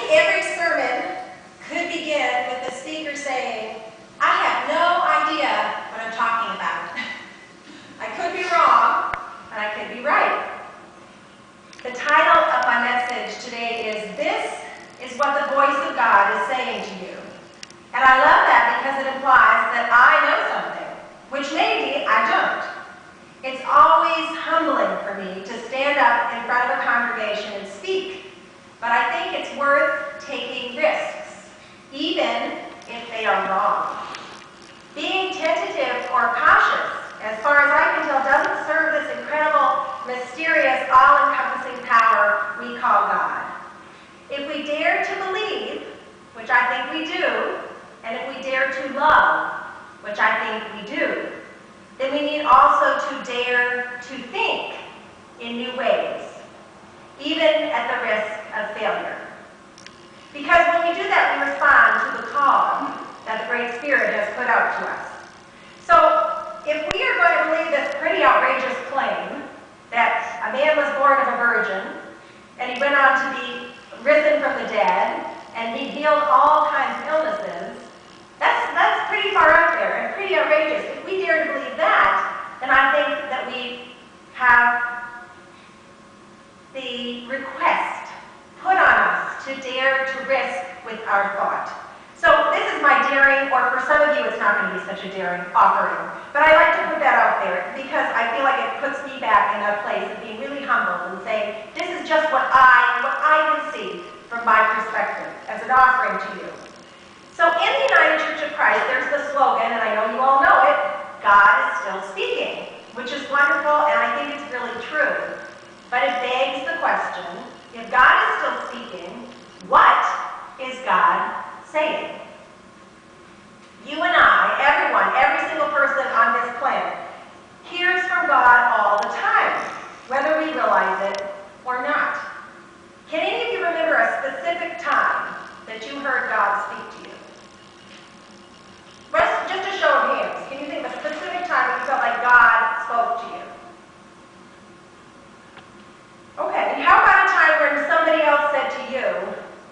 think every sermon could begin with the speaker saying, I have no idea what I'm talking about. I could be wrong, and I could be right. The title of my message today is, This is What the Voice of God is Saying to You. And I love that because it implies that I know something, which maybe I don't. It's always humbling for me to stand up in front of a congregation and speak, but I think it's worth taking risks, even if they are wrong. Being tentative or cautious, as far as I can tell, doesn't serve this incredible, mysterious, all-encompassing power we call God. If we dare to believe, which I think we do, and if we dare to love, which I think we do, then we need also to dare to think in new ways, even at the risk of failure. Because when we do that, we respond to the call that the Great Spirit has put out to us. So, if we are going to believe this pretty outrageous claim that a man was born of a virgin, and he went on to be risen from the dead, and he healed all kinds of illnesses, that's pretty far out there and pretty outrageous. If we dare to believe that, then I think that we have the request put on us to dare to risk with our thought. So this is my daring, or for some of you it's not going to be such a daring offering, but I like to put that out there because I feel like it puts me back in a place of being really humbled and saying, this is just what I can see from my perspective as an offering to you. So in the United Church of Christ, there's the slogan, and I know you all know it, God is still speaking, which is wonderful, and I think it's really true. But it begs the question, if God is still speaking, what is God saying? You and I, everyone, every single person on this planet, hears from God all the time, whether we realize it or not. Can any of you remember a specific time that you heard God speak to you? Just a show of hands. Can you think of a specific time when you felt like God spoke to you? Okay, and how about a time when somebody else said to you,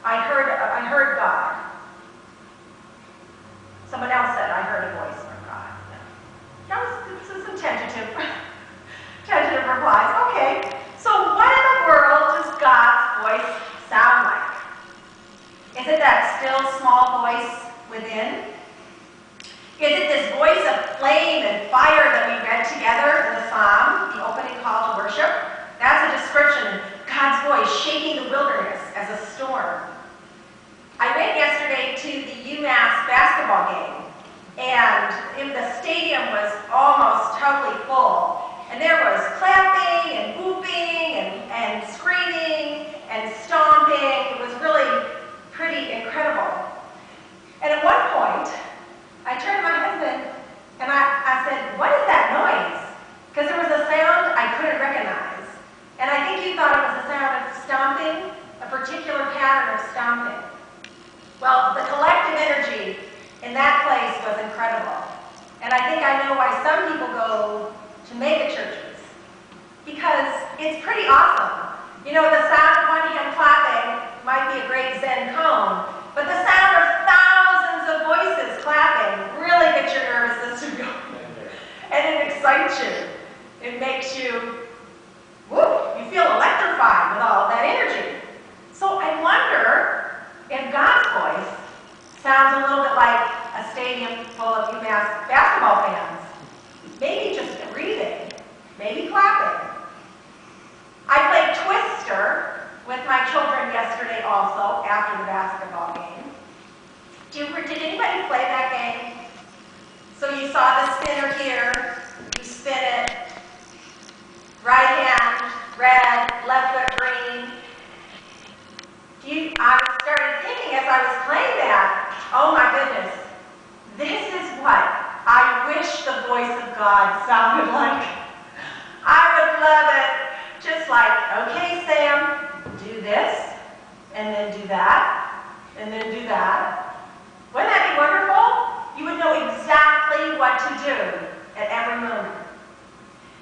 I heard God? Someone else said, I heard a voice from God. That was some tentative replies. Okay, so what in the world does God's voice sound like? Is it that still small voice within? Is it this voice of flame and fire that we read together in the psalm, the opening call to worship? That's a description of God's voice shaking the wilderness as a storm. I went yesterday to the UMass basketball game, and the stadium was almost totally full. And there was clapping and whooping and screaming and stomping. It was really pretty incredible. And at one point, I turned to my husband and I said, what is that noise? Because there was a sound I couldn't recognize. And I think you thought it was a sound of stomping, a particular pattern of stomping. Well, the collective energy in that place was incredible. And I think I know why some people go to mega churches. Because it's pretty awesome. You know, the sound of one hand clapping might be a great Zen koan, but the sound of thousands of voices clapping really gets your nervous system going. And it excites you. It makes you, whoop, you feel electrified with all of that energy. So I wonder if God's voice sounds a little bit like a stadium full of UMass basketball fans. Maybe just breathing, maybe clapping. I played Twister with my children yesterday also after the basketball game. Did anybody play that game? So you saw the spinner here, you spin it, right hand, red, left foot, green. I started thinking as I was playing that, oh my goodness, this is what I wish the voice of God sounded like. I would love it. Just like, okay, Sam, do this, and then do that, and then do that. Wouldn't that be wonderful? You would know exactly what to do at every moment.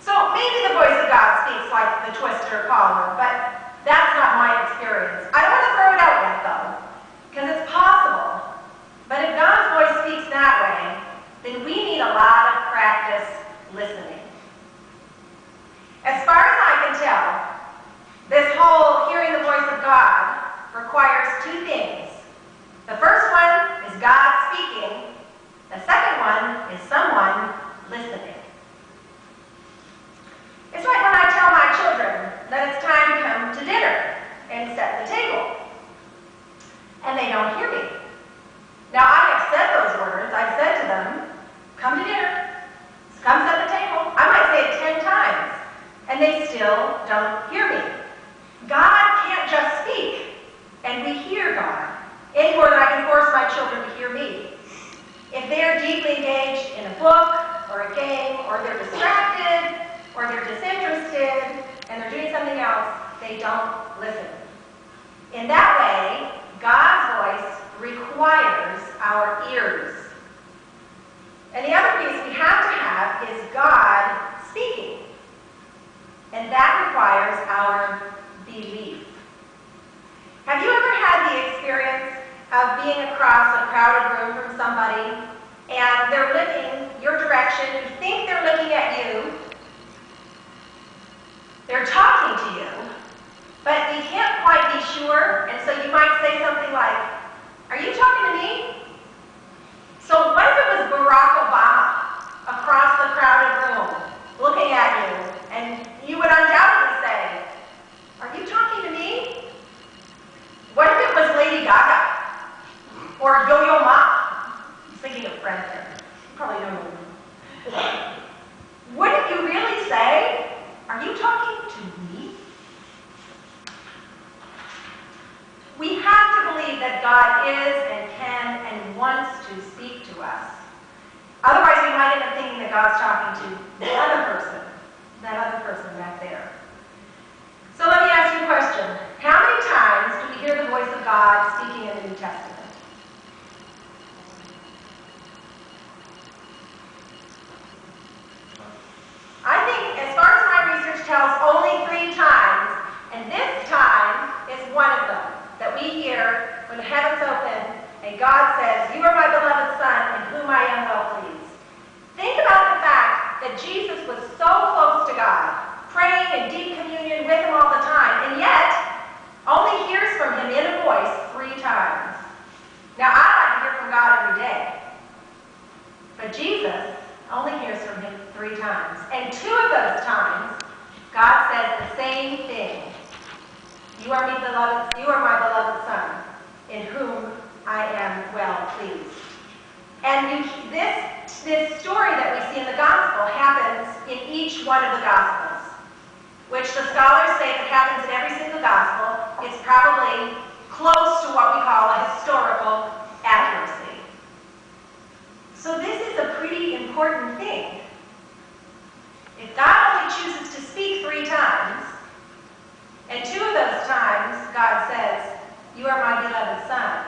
So maybe the voice of God speaks like the Twister caller, but that's not my experience. I don't want to throw it out yet, though. things. The first one is God speaking. The second one is someone listening. It's like when I tell my children that it's time to come to dinner and set the table. And they don't hear me. Now, I have said those words. I've said to them, come to dinner. Come set the table. I might say it 10 times. And they still don't hear me. God can't just speak, and we hear God, any more than I can force my children to hear me. If they're deeply engaged in a book, or a game, or they're distracted, or they're disinterested, and they're doing something else, they don't listen. In that way, God's voice requires our ears. And the other piece we have to have is God speaking. And that requires our belief. Have you ever had the experience of being across a crowded room from somebody and they're looking your direction, you think they're looking at you, they're talking to you, but you can't quite be sure, and so you might say something like, are you talking to me? So what if it was Barack Obama across the crowded room looking at you, and you would undoubtedly say, are you talking to me? What if it was Lady Gaga or Yo-Yo Ma? I'm thinking of Fred there. You probably don't know. Wouldn't you really say, are you talking to me? We have to believe that God is and can and wants to speak to us. Otherwise, we might end up thinking that God's talking to the other person, that other person back there. So let me ask you a question. How many times do we hear the voice of God speaking in the New Testament? I think, as far as my research tells, only 3 times, and this time is one of them, that we hear when the heavens open and God says, you are my beloved Son, in whom I am well pleased. Think about the fact that Jesus was so close to God, praying in deep communion with him all the time, and yet only hears from him in a voice 3 times. Now, I like to hear from God every day, but Jesus only hears from him 3 times. And 2 of those times, God says the same thing. You are my beloved Son, in whom I am well pleased. And this story that we see in the Gospel happens in each one of the Gospels, which the scholars say that happens in every single Gospel. It's probably close to what we call a historical accuracy. So this is a pretty important thing. If God only chooses to speak 3 times, and 2 of those times God says, you are my beloved Son,